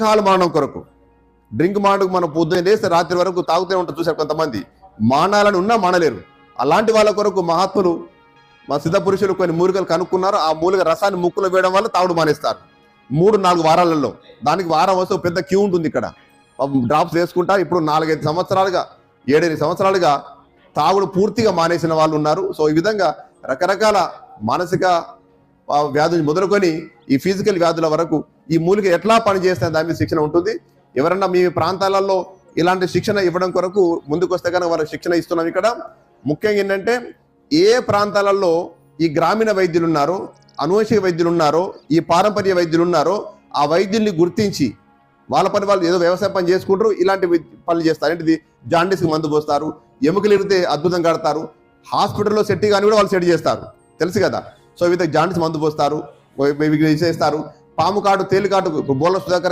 Alcohol మానడం కొరకు, drink మానకు మనం పొద్దున్న లేస్తే రాత్రి వరకు తాగుతూనే ఉంటారు. చూసారు కొంతమంది, మానాలని ఉన్నా మానలేరు. అలాంటి వాళ్ళ కొరకు మహాత్ములు, మా సిద్ధ పురుషులు కొన్ని మూలికలు కనుక్కున్నారు. ఆ మూలిక రసాన్ని ముక్కులో వేయడం వల్ల తాగుడు మానేస్తారు 3-4 వారాలలో. దానికి వారం వస్తే పెద్ద క్యూ ఉంటుంది ఇక్కడ. డ్రాప్స్ వేసుకుంటా ఇప్పుడు 4-5 సంవత్సరాలుగా 7-8 సంవత్సరాలుగా తాగుడు పూర్తిగా మానేసిన వాళ్ళు ఉన్నారు. సో ఈ విధంగా రకరకాల మానసిక వ్యాధులు మొదలుకొని ఈ ఫిజికల్ వ్యాధుల వరకు ఈ మూలిక ఎట్లా పనిచేస్తే దాని మీద శిక్షణ ఉంటుంది. ఎవరన్నా మీ ప్రాంతాలలో ఇలాంటి శిక్షణ ఇవ్వడం కొరకు ముందుకు వస్తే కనుక వాళ్ళకి శిక్షణ ఇస్తున్నాం. ఇక్కడ ముఖ్యంగా ఏంటంటే ఏ ప్రాంతాలలో ఈ గ్రామీణ వైద్యులు ఉన్నారో, అనువంశిక వైద్యులు ఉన్నారో, ఈ పారంపర్య వైద్యులు ఉన్నారో ఆ వైద్యుల్ని గుర్తించి వాళ్ళ పని వాళ్ళు ఏదో వ్యవసాయ పని చేసుకుంటారు, ఇలాంటి పనులు చేస్తారు. ఏంటిది, జాండీస్కి మందు పోస్తారు, ఎముకలు ఇరిగితే అద్భుతం కడతారు, హాస్పిటల్లో సెట్ కానీ కూడా వాళ్ళు సెట్ చేస్తారు, తెలుసు కదా. సో ఈ విధంగా జాండీస్ మందు పోస్తారు, చేస్తారు. పాము కాటు, తేలి కాటు, బోల సుధాకర్